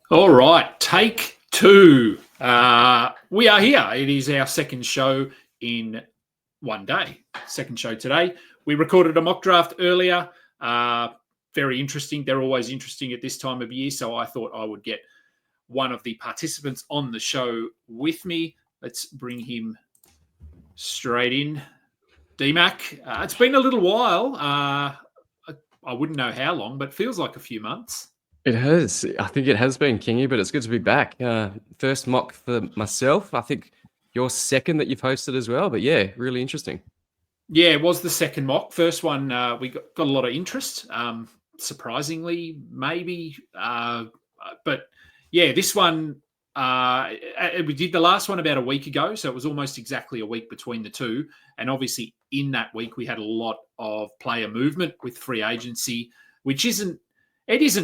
All right, take two. We are here. It is our second show in one day. Second show today. We recorded a mock draft earlier. Very interesting. They're always interesting at this time of year. So I thought I would get one of the participants on the show with me. Let's bring him straight in. DMAC, it's been a little while. I wouldn't know how long, but feels like a few months. It has. I think it has been, Kingy, but it's good to be back. First mock for myself. I think your second that you've hosted as well. But yeah, really interesting. Yeah, it was the second mock. First one, we got a lot of interest, surprisingly, maybe. But yeah, this one, we did the last one about a week ago. So it was almost exactly a week between the two. And obviously, in that week, we had a lot of player movement with free agency, which isn't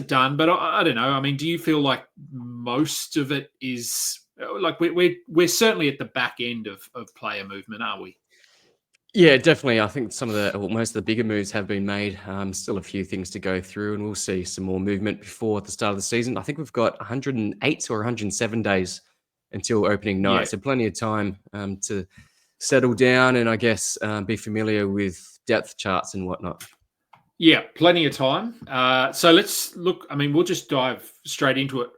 done. But I don't know. I mean, do you feel like most of it is like we're certainly at the back end of player movement, are we? Yeah, definitely. I think most of the bigger moves have been made. Still a few things to go through, and we'll see some more movement before the start of the season. I think we've got 108 or 107 days until opening night, Yeah. so plenty of time to settle down and I guess be familiar with depth charts and whatnot. Yeah, plenty of time. So let's look. I mean, we'll just dive straight into it.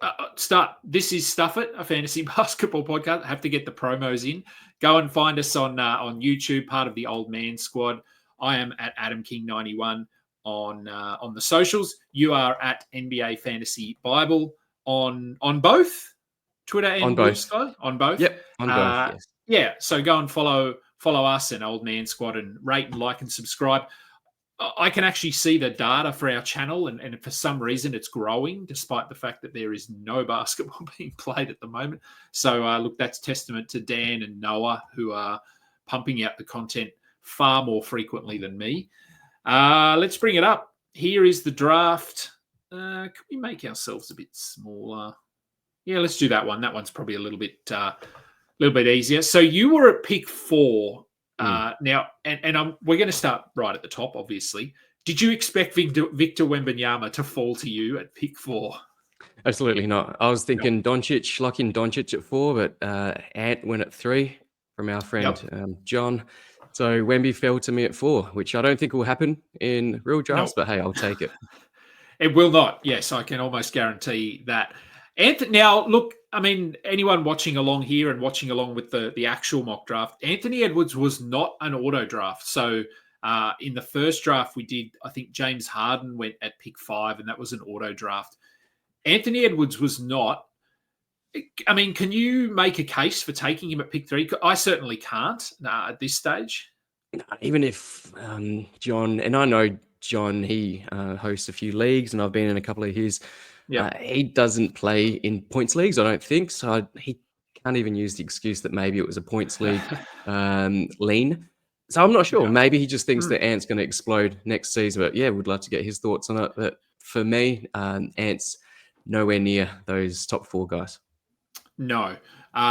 This is Stuff It, a fantasy basketball podcast. I have to get the promos in. Go and find us on YouTube, part of the Old Man Squad. I am at Adam King 91 on the socials. You are at NBA Fantasy Bible on both Twitter and On Blue both. Sky. On both. Yep, on both. Yes. Yeah. So go and follow us and Old Man Squad and rate and like and subscribe. I can actually see the data for our channel, and for some reason it's growing, despite the fact that there is no basketball being played at the moment. So, look, that's testament to Dan and Noah, who are pumping out the content far more frequently than me. Let's bring it up. Here is the draft. Can we make ourselves a bit smaller? Yeah, let's do that one. That one's probably a little bit easier. So you were at pick 4. Now, we're going to start right at the top, obviously. Did you expect Victor Wembanyama to fall to you at pick 4? Absolutely not. I was thinking Doncic, locking Doncic at 4, but Ant went at 3 from our friend John. So Wemby fell to me at 4, which I don't think will happen in real drafts, but hey, I'll take it. It will not. Yes, I can almost guarantee that. Anthony, now, look, I mean, anyone watching along here and watching along with the actual mock draft, Anthony Edwards was not an auto draft. So in the first draft we did, I think James Harden went at pick 5, and that was an auto draft. Anthony Edwards was not. I mean, can you make a case for taking him at pick 3? I certainly can't at this stage. Even if John, and I know John, he hosts a few leagues, and I've been in a couple of his. Yeah, he doesn't play in points leagues, I don't think. So he can't even use the excuse that maybe it was a points league lean. So I'm not sure. Yeah. Maybe he just thinks that Ant's going to explode next season. But yeah, would love to get his thoughts on it. But for me, Ant's nowhere near those top 4 guys. No.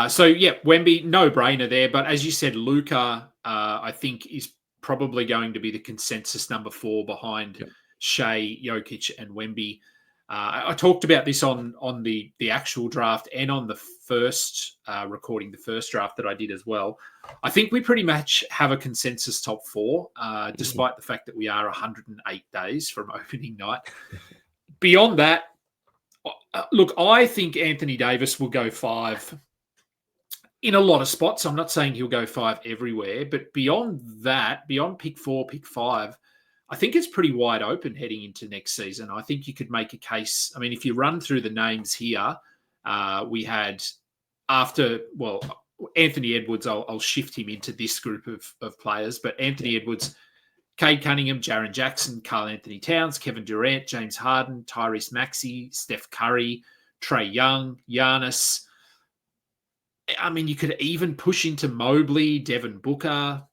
So, yeah, Wemby, no-brainer there. But as you said, Luka, I think, is probably going to be the consensus number 4 behind Shea, Jokic, and Wemby. I talked about this on the actual draft and on the first recording, the first draft that I did as well. I think we pretty much have a consensus top 4, despite the fact that we are 108 days from opening night. Beyond that, look, I think Anthony Davis will go 5 in a lot of spots. I'm not saying he'll go 5 everywhere, but beyond that, beyond pick 4, pick 5, I think it's pretty wide open heading into next season. I think you could make a case. I mean, if you run through the names here, we had Anthony Edwards, I'll shift him into this group of players, but Anthony Edwards, Cade Cunningham, Jaren Jackson, Karl Anthony Towns, Kevin Durant, James Harden, Tyrese Maxey, Steph Curry, Trae Young, Giannis. I mean, you could even push into Mobley, Devin Booker,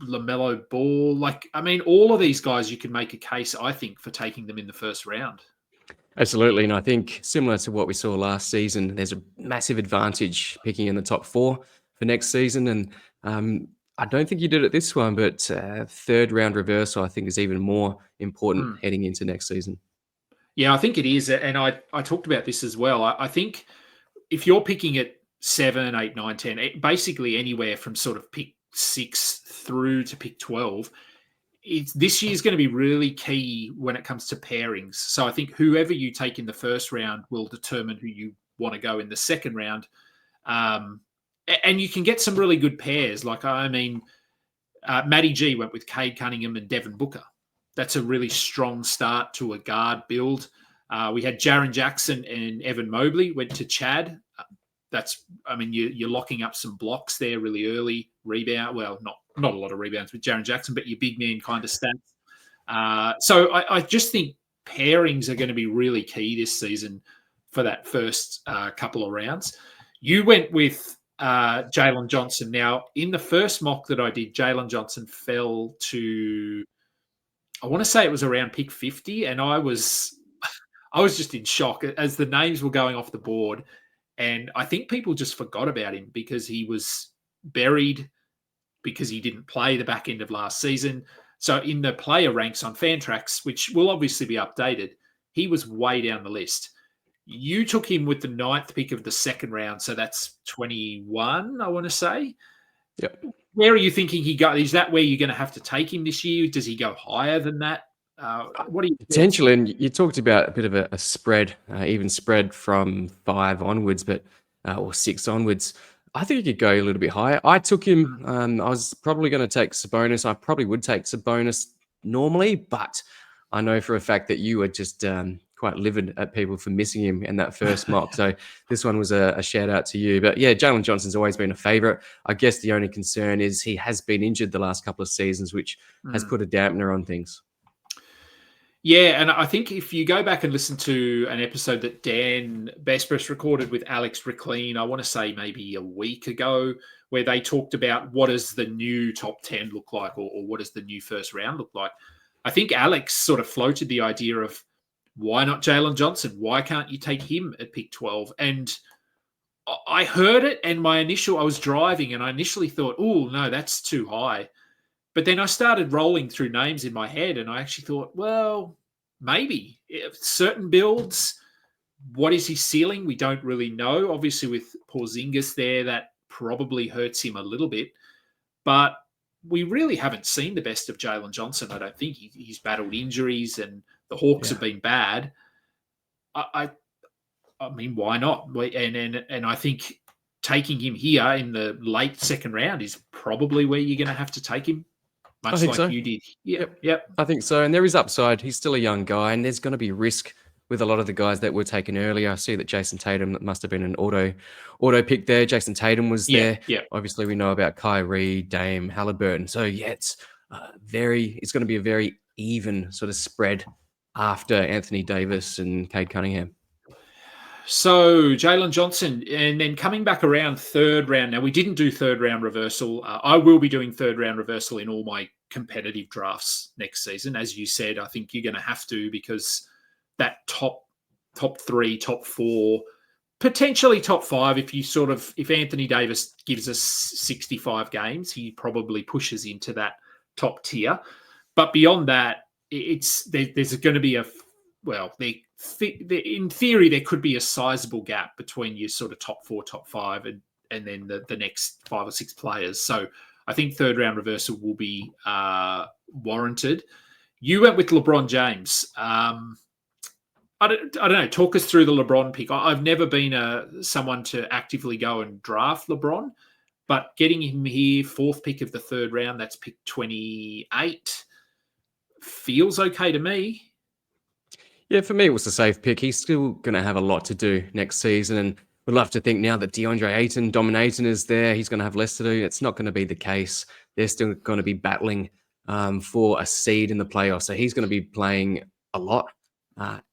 LaMelo Ball. Like, I mean, all of these guys, you can make a case, I think, for taking them in the first round. Absolutely. And I think similar to what we saw last season, there's a massive advantage picking in the top 4 for next season. And I don't think you did it this one, but third round reversal, I think, is even more important heading into next season. Yeah, I think it is. And I talked about this as well. I think if you're picking at 7, 8, 9, 10, basically anywhere from sort of pick 6 through to pick 12, this year's going to be really key when it comes to pairings. So I think whoever you take in the first round will determine who you want to go in the second round. And you can get some really good pairs. Like, I mean, Matty G went with Cade Cunningham and Devin Booker. That's a really strong start to a guard build. We had Jaren Jackson and Evan Mobley went to Chad. You're locking up some blocks there really early. Rebound, well, not a lot of rebounds with Jaren Jackson, but your big man kind of stats. So I just think pairings are going to be really key this season for that first couple of rounds. You went with Jalen Johnson. Now, in the first mock that I did, Jalen Johnson fell to, I want to say it was around pick 50, and I was just in shock as the names were going off the board. And I think people just forgot about him because he was buried because he didn't play the back end of last season. So in the player ranks on Fantrax, which will obviously be updated, he was way down the list. You took him with the 9th pick of the second round, so that's 21, I want to say. Yep. Where are you thinking he got? Is that where you're going to have to take him this year? Does he go higher than that? What do you potentially? And you talked about a bit of a spread, even spread from 5 onwards, but or 6 onwards. I think you could go a little bit higher. I took him. I was probably going to take Sabonis. I probably would take Sabonis normally, but I know for a fact that you were just quite livid at people for missing him in that first mock. So this one was a shout out to you. But yeah, Jalen Johnson's always been a favorite. I guess the only concern is he has been injured the last couple of seasons, which has put a dampener on things. Yeah, and I think if you go back and listen to an episode that Dan Besbris recorded with Alex Rickleen, I want to say maybe a week ago, where they talked about what does the new top 10 look like, or what does the new first round look like. I think Alex sort of floated the idea of, why not Jalen Johnson? Why can't you take him at pick 12? And I heard it, and I was driving, and I initially thought, oh, no, that's too high. But then I started rolling through names in my head, and I actually thought, well, maybe. If certain builds, what is his ceiling? We don't really know. Obviously, with Porzingis there, that probably hurts him a little bit. But we really haven't seen the best of Jalen Johnson. I don't think he's battled injuries, and the Hawks have been bad. I mean, why not? And I think taking him here in the late second round is probably where you're going to have to take him, much like you did. Yep. I think so. And there is upside. He's still a young guy, and there's going to be risk with a lot of the guys that were taken earlier. I see that Jason Tatum must have been an auto pick there. Jason Tatum was there. Yeah. Obviously, we know about Kyrie, Dame, Halliburton. So yeah, it's going to be a very even sort of spread after Anthony Davis and Cade Cunningham. So Jalen Johnson, and then coming back around third round. Now, we didn't do third round reversal. I will be doing third round reversal in all my competitive drafts next season. As you said, I think you're going to have to, because that top 3, top 4, potentially top 5, if Anthony Davis gives us 65 games, he probably pushes into that top tier. But beyond that, there's going to be in theory, there could be a sizable gap between your sort of top 4, top 5, and then the next 5 or 6 players. So I think third round reversal will be warranted. You went with LeBron James. I don't know. Talk us through the LeBron pick. I've never been someone to actively go and draft LeBron, but getting him here, 4th pick of the third round, that's pick 28, feels okay to me. Yeah, for me, it was a safe pick. He's still going to have a lot to do next season, and we'd love to think now that Deandre Ayton, dominating is there, he's going to have less to do. It's not going to be the case. They're still going to be battling for a seed in the playoffs, so he's going to be playing a lot.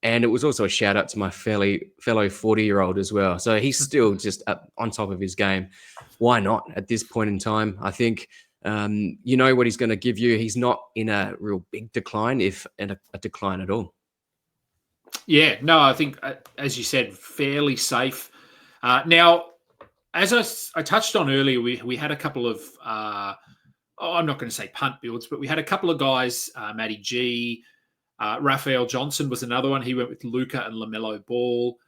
And it was also a shout out to my fellow 40-year-old as well. So he's still just on top of his game. Why not at this point in time? I think you know what he's going to give you. He's not in a real big decline, if in a decline at all. Yeah, no, I think, as you said, fairly safe. Now, as I touched on earlier, we had a couple of, I'm not going to say punt builds, but we had a couple of guys, Matty G, Raphael Johnson was another one. He went with Luka and LaMelo Ball.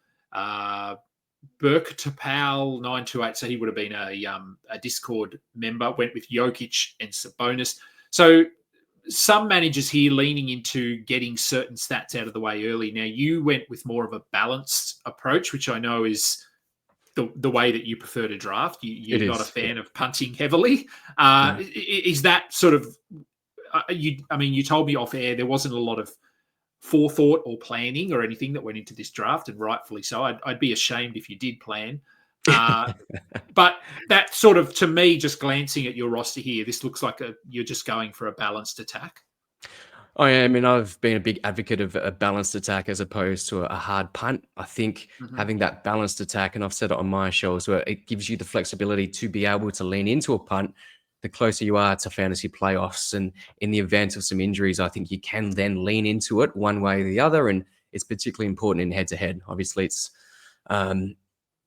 Burke Tapau 928, so he would have been a Discord member. Went with Jokic and Sabonis. So some managers here leaning into getting certain stats out of the way early. Now you went with more of a balanced approach, which I know is the way that you prefer to draft. You're not a fan of punting heavily. No. Is that sort of you told me off air there wasn't a lot of forethought or planning or anything that went into this draft, and rightfully so. I'd be ashamed if you did plan. But that sort of, to me, just glancing at your roster here, this looks like you're just going for a balanced attack. I am, and I've been a big advocate of a balanced attack as opposed to a hard punt. I think having that balanced attack, and I've said it on my show as well, it gives you the flexibility to be able to lean into a punt the closer you are to fantasy playoffs. And in the event of some injuries, I think you can then lean into it one way or the other. And it's particularly important in head-to-head. Obviously, it's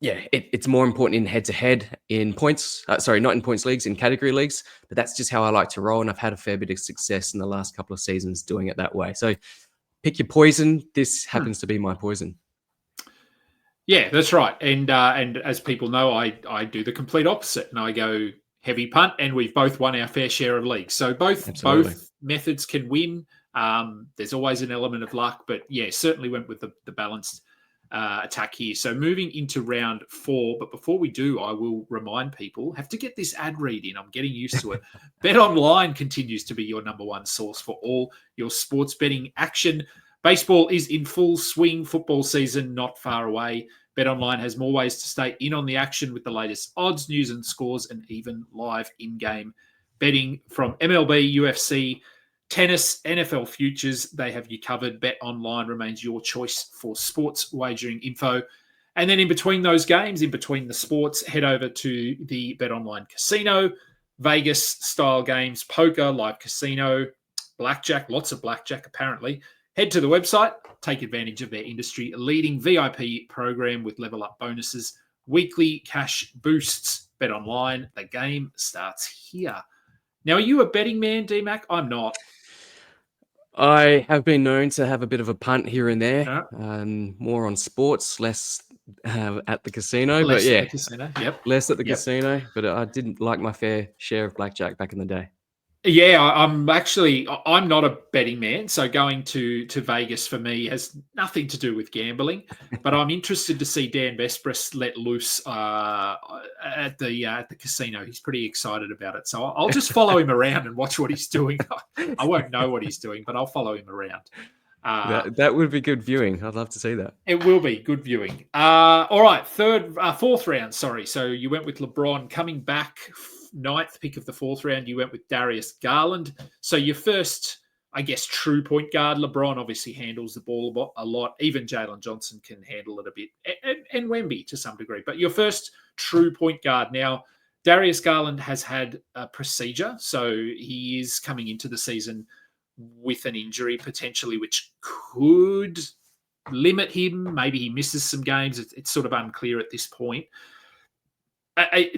it's more important in head-to-head in points. Not in points leagues, in category leagues. But that's just how I like to roll. And I've had a fair bit of success in the last couple of seasons doing it that way. So pick your poison. This happens to be my poison. Yeah, that's right. And as people know, I do the complete opposite. And I go heavy punt, and we've both won our fair share of leagues. So both methods can win. There's always an element of luck. But, yeah, certainly went with the balanced attack here. So moving into round 4, but before we do, I will remind people, have to get this ad read in. I'm getting used to it. Bet Online continues to be your number one source for all your sports betting action. Baseball is in full swing. Football season not far away. Bet Online has more ways to stay in on the action with the latest odds, news and scores, and even live in-game betting from MLB, UFC, tennis, NFL futures. They have you covered. Bet Online remains your choice for sports wagering info. And then in between those games, in between the sports, head over to the Bet Online casino, Vegas-style games, poker, live casino, blackjack, lots of blackjack apparently. Head to the website, take advantage of their industry-leading VIP program with level-up bonuses, weekly cash boosts. Bet Online, the game starts here. Now, are you a betting man, D-Mac? I'm not. I have been known to have a bit of a punt here and there, more on sports, less at the casino. Less at the casino, yep. Less at the casino, but I didn't like my fair share of blackjack back in the day. Yeah, I'm not a betting man, so going to Vegas for me has nothing to do with gambling. But I'm interested to see Dan Vespris let loose at the casino. He's pretty excited about it, so I'll just follow him around and watch what he's doing. I won't know what he's doing, but I'll follow him around. That would be good viewing. I'd love to see that. It will be good viewing. All right, fourth round. Sorry, so you went with LeBron coming back. 9th pick of the 4th round, you went with Darius Garland. So your first, I guess, true point guard. LeBron obviously handles the ball a lot. Even Jalen Johnson can handle it a bit, and Wemby to some degree. But your first true point guard. Now, Darius Garland has had a procedure, so he is coming into the season with an injury potentially, which could limit him. Maybe he misses some games. It's sort of unclear at this point.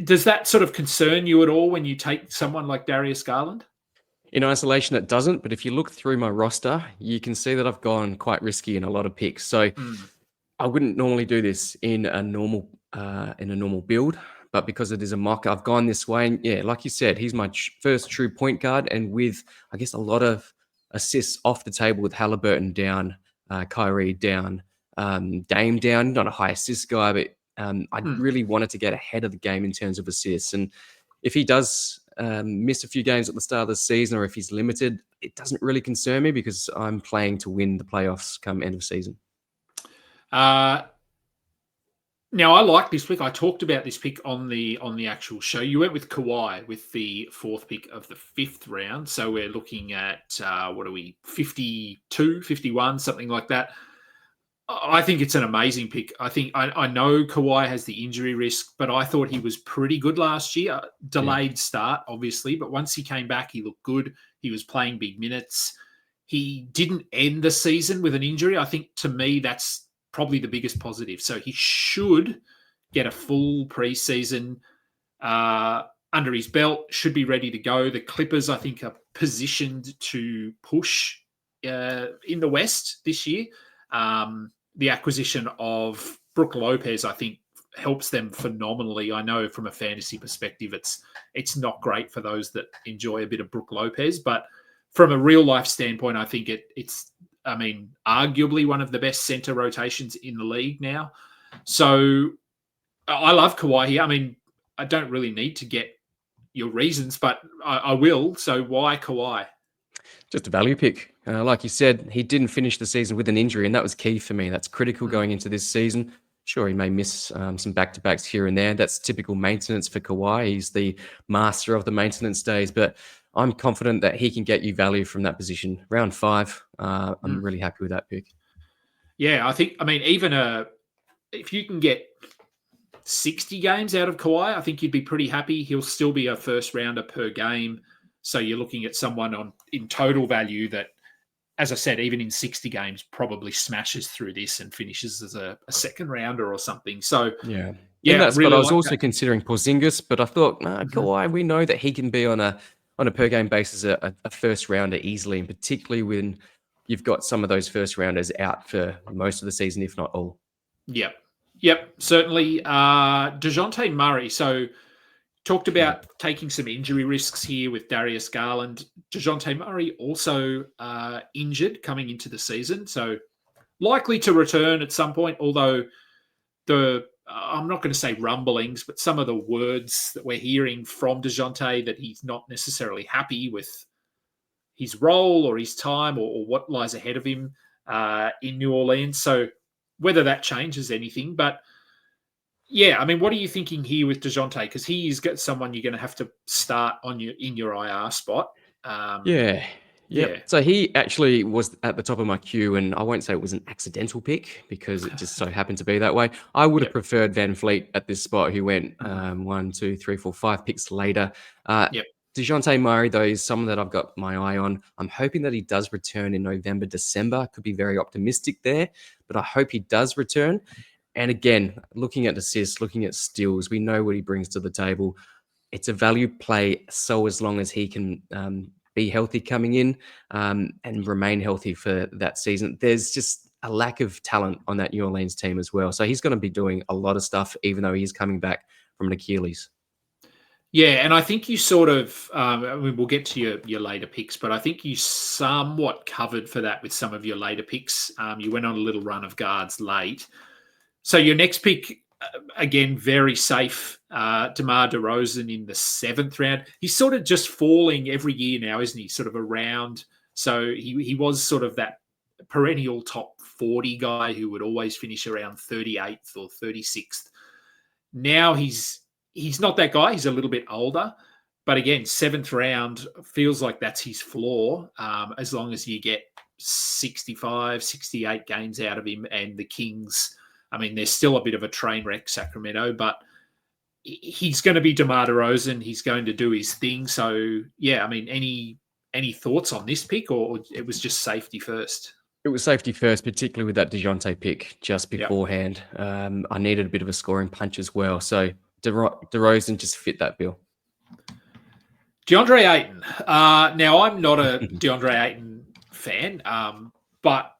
Does that sort of concern you at all when you take someone like Darius Garland? In isolation, it doesn't. But if you look through my roster, you can see that I've gone quite risky in a lot of picks. So I wouldn't normally do this in a normal build, but because it is a mock, I've gone this way. And yeah, like you said, he's my first true point guard, and with I guess a lot of assists off the table with Halliburton down, Kyrie down, Dame down. Not a high assist guy, but I really wanted to get ahead of the game in terms of assists. And if he does miss a few games at the start of the season, or if he's limited, it doesn't really concern me because I'm playing to win the playoffs come end of season. Now, I like this pick. I talked about this pick on the actual show. You went with Kawhi with the 4th pick of the 5th round. So we're looking at, 52, 51, something like that. I think it's an amazing pick. I know Kawhi has the injury risk, but I thought he was pretty good last year. Delayed start, obviously, but once he came back, he looked good. He was playing big minutes. He didn't end the season with an injury. I think, to me, that's probably the biggest positive. So he should get a full preseason under his belt, should be ready to go. The Clippers, I think, are positioned to push in the West this year. The acquisition of Brook Lopez, I think, helps them phenomenally. I know from a fantasy perspective, it's not great for those that enjoy a bit of Brook Lopez, but from a real life standpoint, I think it's arguably one of the best center rotations in the league now. So I love Kawhi here. I don't really need to get your reasons, but I will. So why Kawhi? Just a value pick. Like you said, he didn't finish the season with an injury, and that was key for me. That's critical going into this season. Sure, he may miss some back-to-backs here and there. That's typical maintenance for Kawhi. He's the master of the maintenance days, but I'm confident that he can get you value from that position. Round 5, I'm really happy with that pick. Yeah, I think, even if you can get 60 games out of Kawhi, I think you'd be pretty happy. He'll still be a first rounder per game. So you're looking at someone in total value that, as I said, even in 60 games, probably smashes through this and finishes as a second rounder or something. So yeah, in that spot, I was also considering Porzingis, but I thought, Kawhi, we know that he can be on a per game basis a first rounder easily, and particularly when you've got some of those first rounders out for most of the season, if not all. Yep, certainly. DeJounte Murray. So talked about taking some injury risks here with Darius Garland. DeJounte Murray also injured coming into the season, so likely to return at some point, although I'm not going to say rumblings, but some of the words that we're hearing from DeJounte that he's not necessarily happy with his role or his time or what lies ahead of him in New Orleans. So whether that changes anything, but yeah, what are you thinking here with DeJounte? Because he's got someone you're going to have to start in your IR spot. Yeah. So he actually was at the top of my queue, and I won't say it was an accidental pick because it just so happened to be that way. I would have preferred Van Fleet at this spot, who went 1, 2, 3, 4, 5 picks later. DeJounte Murray, though, is someone that I've got my eye on. I'm hoping that he does return in November, December. Could be very optimistic there, but I hope he does return. And again, looking at assists, looking at steals, we know what he brings to the table. It's a value play, so as long as he can be healthy coming in and remain healthy for that season. There's just a lack of talent on that New Orleans team as well. So he's going to be doing a lot of stuff, even though he's coming back from an Achilles. Yeah, and I think you sort of, we'll get to your later picks, but I think you somewhat covered for that with some of your later picks. You went on a little run of guards late. So your next pick, again, very safe, DeMar DeRozan in the 7th round. He's sort of just falling every year now, isn't he? Sort of around. So he was sort of that perennial top 40 guy who would always finish around 38th or 36th. Now he's not that guy. He's a little bit older. But again, 7th round feels like that's his floor, as long as you get 65, 68 games out of him. And the Kings, there's still a bit of a train wreck, Sacramento, but he's going to be DeMar DeRozan. He's going to do his thing. So, yeah, any thoughts on this pick, or it was just safety first? It was safety first, particularly with that DeJounte pick just beforehand. I needed a bit of a scoring punch as well. So DeRozan just fit that bill. DeAndre Ayton. Now, I'm not a DeAndre Ayton fan, but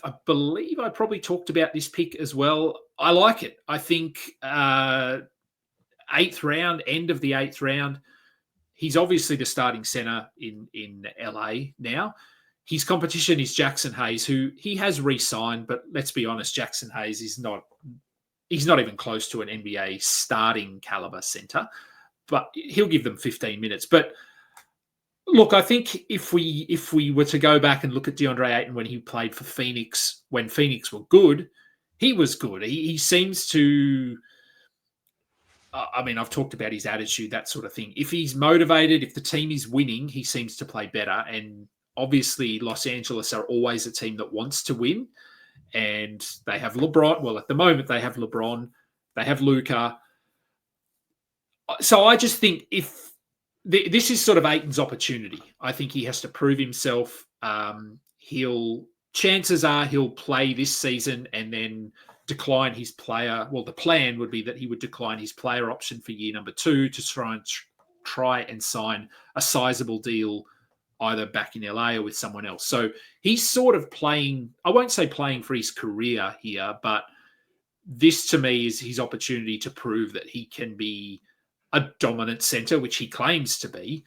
I believe I probably talked about this pick as well. I like it. I think 8th round, end of the 8th round, he's obviously the starting center in LA now. His competition is Jackson Hayes, who he has re-signed, but let's be honest, Jackson Hayes he's not even close to an NBA starting caliber center, but he'll give them 15 minutes. But look, I think if we were to go back and look at DeAndre Ayton when he played for Phoenix, when Phoenix were good, he was good. He seems to, I've talked about his attitude, that sort of thing. If he's motivated, if the team is winning, he seems to play better. And obviously Los Angeles are always a team that wants to win. And they have LeBron. Well, at the moment, they have LeBron. They have Luka. So I just think this is sort of Ayton's opportunity. I think he has to prove himself. Chances are he'll play this season and then decline his player. Well, the plan would be that he would decline his player option for year number 2 to try and sign a sizable deal either back in LA or with someone else. So he's sort of playing, I won't say playing for his career here, but this to me is his opportunity to prove that he can be a dominant center, which he claims to be.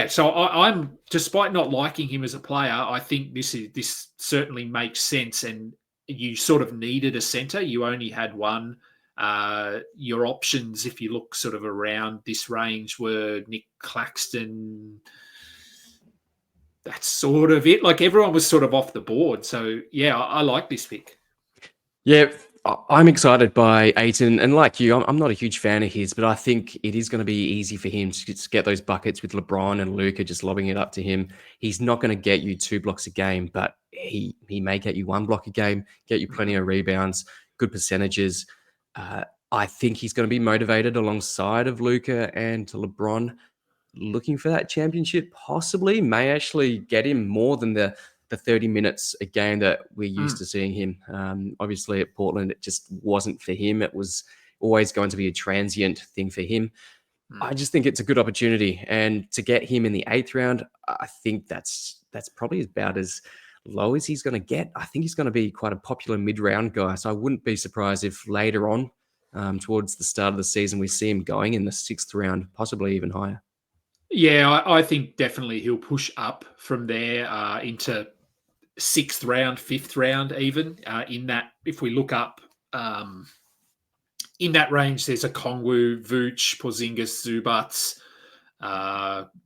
So I'm, despite not liking him as a player, I think this certainly makes sense. And you sort of needed a center. You only had one. Your options, if you look sort of around this range, were Nick Claxton. That's sort of it. Like everyone was sort of off the board. So yeah, I like this pick. Yeah, I'm excited by Ayton, and like you, I'm not a huge fan of his, but I think it is going to be easy for him to just get those buckets with LeBron and Luka just lobbing it up to him. He's not going to get you 2 blocks a game, but he may get you 1 block a game, get you plenty of rebounds, good percentages. I think he's going to be motivated alongside of Luka and LeBron, looking for that championship. Possibly may actually get him more than the 30 minutes a game that we're used to seeing him. Obviously at Portland, it just wasn't for him. It was always going to be a transient thing for him. I just think it's a good opportunity. And to get him in the 8th round, I think that's probably about as low as he's going to get. I think he's going to be quite a popular mid-round guy. So I wouldn't be surprised if later on, towards the start of the season, we see him going in the 6th round, possibly even higher. Yeah, I think definitely he'll push up from there into 6th round, 5th round, even in that. If we look up in that range, there's a Kongwu, Vooch, Porzingis, Zubats,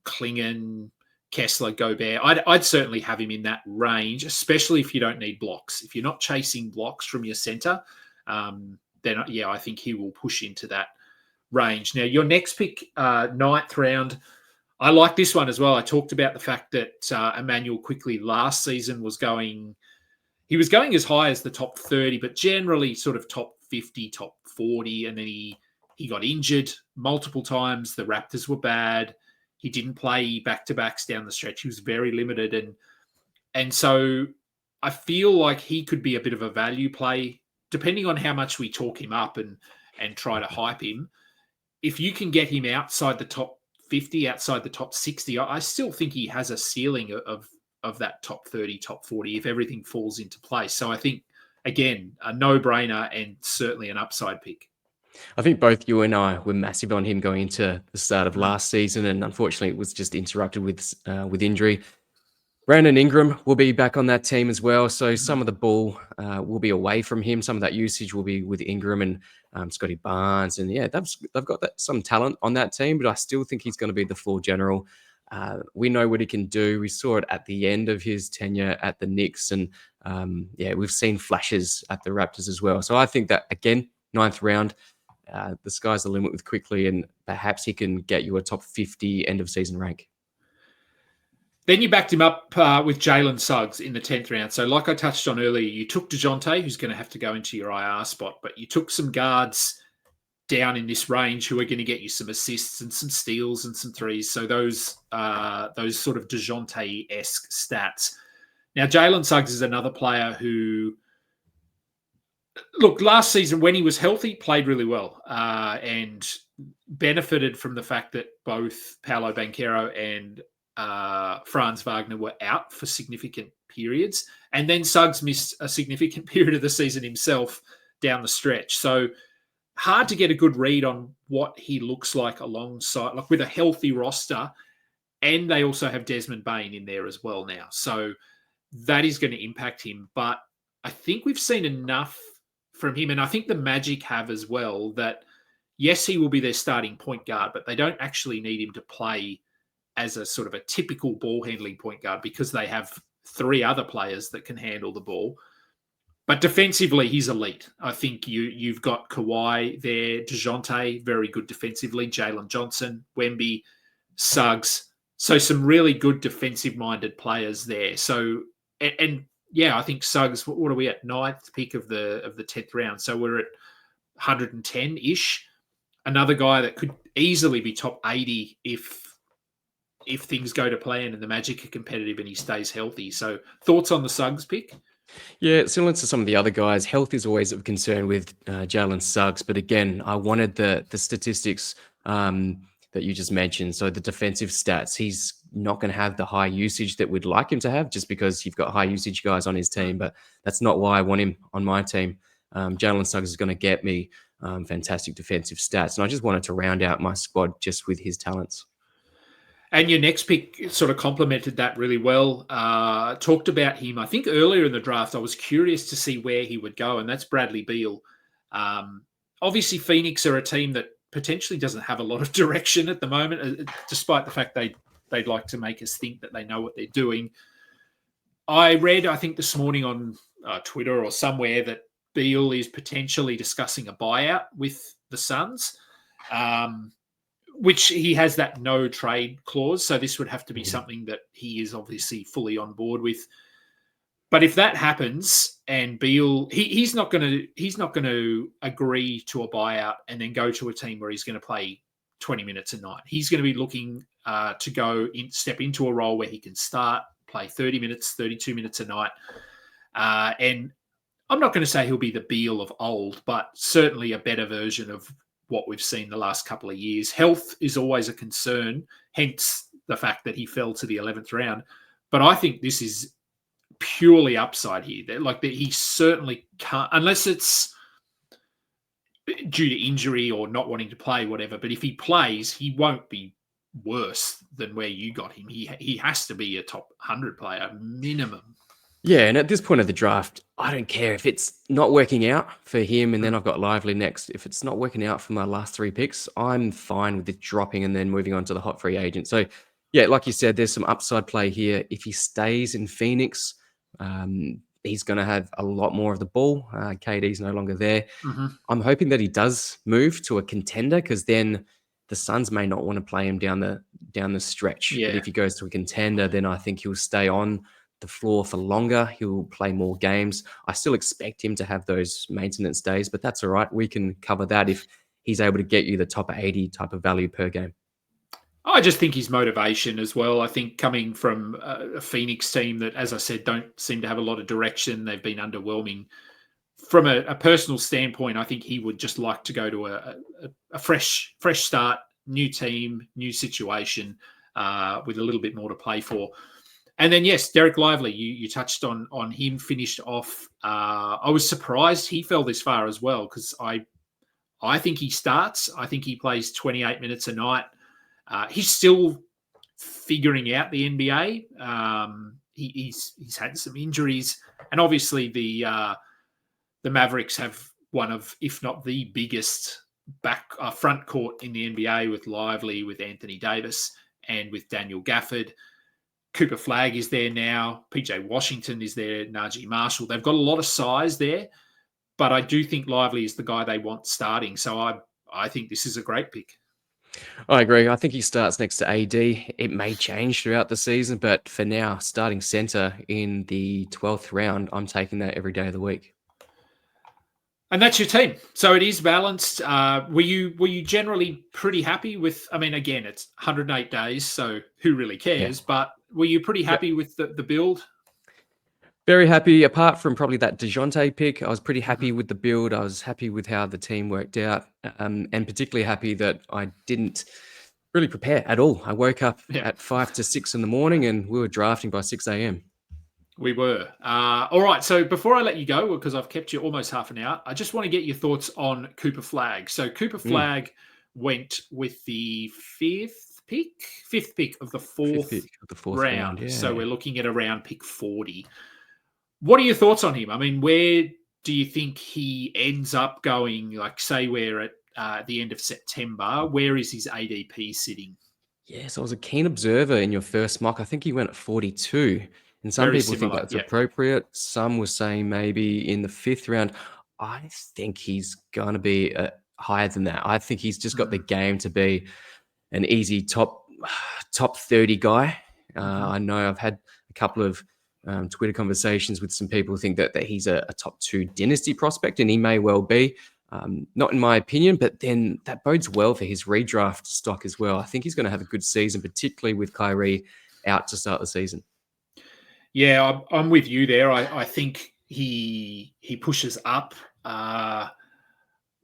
Klingon, Kessler, Gobert. I'd certainly have him in that range, especially if you don't need blocks. If you're not chasing blocks from your center, then yeah, I think he will push into that range. Now, your next pick, 9th round. I like this one as well. I talked about the fact that Emmanuel Quickly last season was going as high as the top 30, but generally sort of top 50, top 40. And then he got injured multiple times. The Raptors were bad. He didn't play back-to-backs down the stretch. He was very limited. And so I feel like he could be a bit of a value play, depending on how much we talk him up and try to hype him. If you can get him outside the top 50, outside the top 60, I still think he has a ceiling of that top 30, top 40 if everything falls into place. So I think, again, a no-brainer and certainly an upside pick. I think both you and I were massive on him going into the start of last season, and unfortunately it was just interrupted with injury. Brandon Ingram will be back on that team as well, so some of the ball will be away from him. Some of that usage will be with Ingram and Scotty Barnes, and yeah, they've got some talent on that team, but I still think he's going to be the floor general. We know what he can do. We saw it at the end of his tenure at the Knicks, and we've seen flashes at the Raptors as well. So I think that, again, 9th round, the sky's the limit with Quickly, and perhaps he can get you a top 50 end of season rank. Then you backed him up with Jalen Suggs in the 10th round. So like I touched on earlier, you took DeJounte, who's going to have to go into your IR spot, but you took some guards down in this range who are going to get you some assists and some steals and some threes. So those sort of DeJounte-esque stats. Now, Jalen Suggs is another player who, look, last season when he was healthy, played really well and benefited from the fact that both Paolo Banchero and Franz Wagner were out for significant periods. And then Suggs missed a significant period of the season himself down the stretch. So hard to get a good read on what he looks like alongside, like with a healthy roster. And they also have Desmond Bane in there as well now. So that is going to impact him. But I think we've seen enough from him. And I think the Magic have as well that, yes, he will be their starting point guard, but they don't actually need him to play as a sort of a typical ball handling point guard because they have 3 other players that can handle the ball. But defensively, he's elite. I think you've got Kawhi there, DeJounte, very good defensively, Jalen Johnson, Wemby, Suggs. So some really good defensive-minded players there. So, and yeah, I think Suggs, what are we at? 9th pick of the 10th round. So we're at 110-ish. Another guy that could easily be top 80 if things go to plan and the Magic are competitive and he stays healthy. So thoughts on the Suggs pick? Yeah, similar to some of the other guys, health is always of concern with Jalen Suggs. But again, I wanted the statistics that that you just mentioned. So the defensive stats, he's not going to have the high usage that we'd like him to have just because you've got high usage guys on his team. But that's not why I want him on my team. Jalen Suggs is going to get me fantastic defensive stats. And I just wanted to round out my squad just with his talents. And your next pick sort of complemented that really well. Talked about him, I think, earlier in the draft. I was curious to see where he would go, and that's Bradley Beal. Obviously, Phoenix are a team that potentially doesn't have a lot of direction at the moment, despite the fact they'd like to make us think that they know what they're doing. I read, I think this morning on Twitter or somewhere, that Beal is potentially discussing a buyout with the Suns. Which he has that no trade clause. So this would have to be something that he is obviously fully on board with. But if that happens and Beal, he's not going to agree to a buyout and then go to a team where he's going to play 20 minutes a night. He's going to be looking to step into a role where he can start, play 30 minutes, 32 minutes a night. And I'm not going to say he'll be the Beal of old, but certainly a better version of what we've seen the last couple of years. Health is always a concern, hence the fact that he fell to the 11th round. But I think this is purely upside here. Like, he certainly can't, unless it's due to injury or not wanting to play, whatever. But if he plays, he won't be worse than where you got him. He has to be a top 100 player minimum. Yeah, and at this point of the draft, I don't care if it's not working out for him and then I've got Lively next. If it's not working out for my last 3 picks, I'm fine with it dropping and then moving on to the hot free agent. So, yeah, like you said, there's some upside play here. If he stays in Phoenix, he's going to have a lot more of the ball. KD's no longer there. I'm hoping that he does move to a contender because then the Suns may not want to play him down the stretch. Yeah. But if he goes to a contender, then I think he'll stay on the floor for longer. He'll play more games. I still expect him to have those maintenance days, but that's all right. We can cover that if he's able to get you the top 80 type of value per game. I just think his motivation as well. I think coming from a Phoenix team that, as I said, don't seem to have a lot of direction. They've been underwhelming. From a personal standpoint, I think he would just like to go to a fresh start, new team, new situation, with a little bit more to play for. And then, yes, Derek Lively, you touched on him, finished off. I was surprised he fell this far as well because I think he starts. I think he plays 28 minutes a night. He's still figuring out the NBA. He's had some injuries. And obviously the Mavericks have one of, if not the biggest front court in the NBA with Lively, with Anthony Davis, and with Daniel Gafford. Cooper Flagg is there now. PJ Washington is there. Najee Marshall. They've got a lot of size there, but I do think Lively is the guy they want starting. So I think this is a great pick. I agree. I think he starts next to AD. It may change throughout the season, but for now, starting center in the 12th round, I'm taking that every day of the week. And that's your team. So it is balanced. Were you generally pretty happy with, I mean, again, it's 108 days, so who really cares? Yeah. But were you pretty happy with the build? Very happy. Apart from probably that DeJounte pick, I was pretty happy with the build. I was happy with how the team worked out, and particularly happy that I didn't really prepare at all. I woke up at 5 to 6 in the morning and we were drafting by 6 a.m. We were. All right. So before I let you go, because I've kept you almost half an hour, I just want to get your thoughts on Cooper Flagg. So Cooper Flagg went with the fifth pick of the fourth round. Yeah. So we're looking at around pick 40. What are your thoughts on him? I mean, where do you think he ends up going? Like, say we're at the end of September. Where is his ADP sitting? Yes, I was a keen observer in your first mock. I think he went at 42. And some people think that's appropriate. Some were saying maybe in the 5th round. I think he's going to be higher than that. I think he's just got the game to be an easy top 30 guy. I know I've had a couple of Twitter conversations with some people who think that he's a top 2 dynasty prospect, and he may well be. Not in my opinion, but then that bodes well for his redraft stock as well. I think he's going to have a good season, particularly with Kyrie out to start the season. Yeah, I'm with you there. I think he pushes up.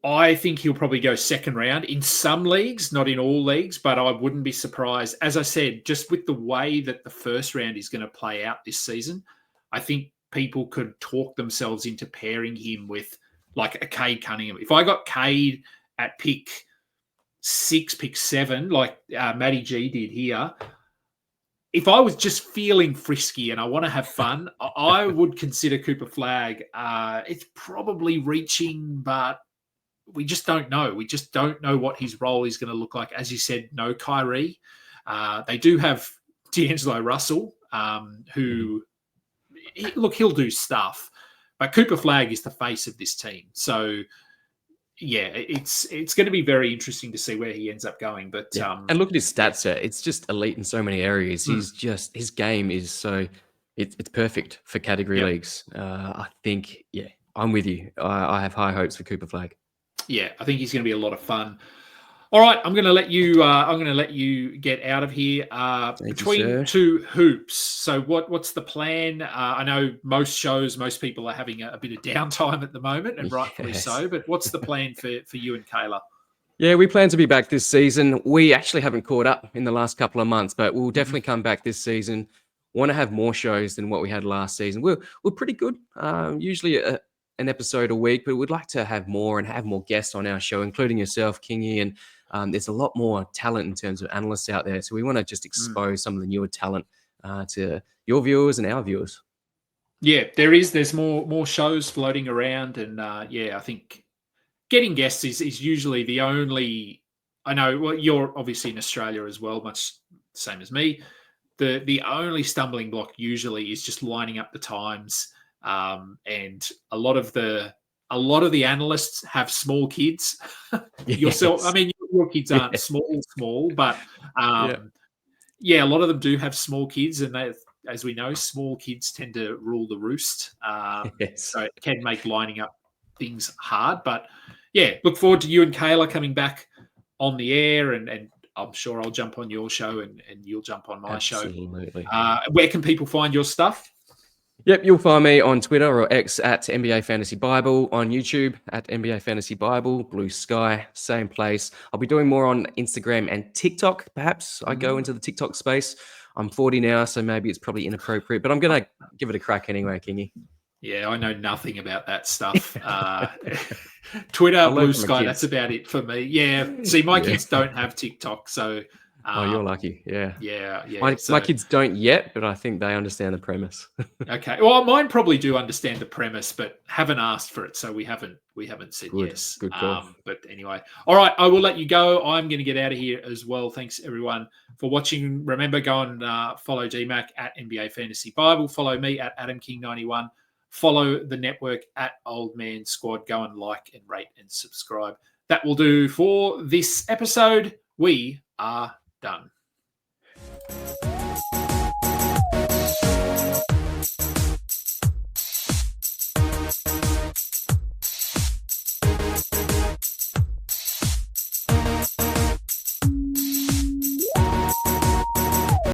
I think he'll probably go second round in some leagues, not in all leagues, but I wouldn't be surprised. As I said, just with the way that the first round is going to play out this season, I think people could talk themselves into pairing him with like a Cade Cunningham. If I got Cade at pick 6, pick 7, like Matty G did here, if I was just feeling frisky and I want to have fun, I would consider Cooper Flagg. It's probably reaching, but we just don't know. We just don't know what his role is going to look like. As you said, no Kyrie. They do have D'Angelo Russell, who, he'll do stuff. But Cooper Flagg is the face of this team. So, yeah, it's going to be very interesting to see where he ends up going. But and look at his stats, sir. It's just elite in so many areas. He's just, his game is so, it's perfect for category leagues. I think, I'm with you. I have high hopes for Cooper Flagg. Yeah, I think he's going to be a lot of fun. All right, I'm going to let you. I'm going to let you get out of here. Between two hoops. So what's the plan? I know most people are having a bit of downtime at the moment, and rightfully so. But what's the plan for you and Kayla? Yeah, we plan to be back this season. We actually haven't caught up in the last couple of months, but we'll definitely come back this season. Want to have more shows than what we had last season. We're pretty good. Usually an episode a week, but we'd like to have more and have more guests on our show, including yourself, Kingy, and there's a lot more talent in terms of analysts out there. So we want to just expose some of the newer talent to your viewers and our viewers. Yeah, there is. There's more shows floating around, and I think getting guests is usually the only. I know. Well, you're obviously in Australia as well, much the same as me. The only stumbling block usually is just lining up the times, and a lot of the analysts have small kids. Yourself, I mean, your kids aren't small, but a lot of them do have small kids, and they, as we know, small kids tend to rule the roost. So it can make lining up things hard. But yeah, look forward to you and Kayla coming back on the air, and I'm sure I'll jump on your show and you'll jump on my show. Absolutely. Where can people find your stuff? Yep, you'll find me on Twitter or X at NBA Fantasy Bible, on YouTube at NBA Fantasy Bible, Blue Sky, same place. I'll be doing more on Instagram and TikTok, perhaps. I go into the TikTok space. I'm 40 now, so maybe it's probably inappropriate, but I'm going to give it a crack anyway, Kingy. Yeah, I know nothing about that stuff. Twitter, Blue Sky, that's about it for me. Yeah, see, my kids don't have TikTok, so... you're lucky. Yeah. My kids don't yet, but I think they understand the premise. Okay. Well, mine probably do understand the premise, but haven't asked for it, so we haven't said yes. Good call. But anyway, all right, I will let you go. I'm going to get out of here as well. Thanks everyone for watching. Remember, go and follow DMAC at NBA Fantasy Bible. Follow me at AdamKing91. Follow the network at Old Man Squad. Go and like and rate and subscribe. That will do for this episode. We are done.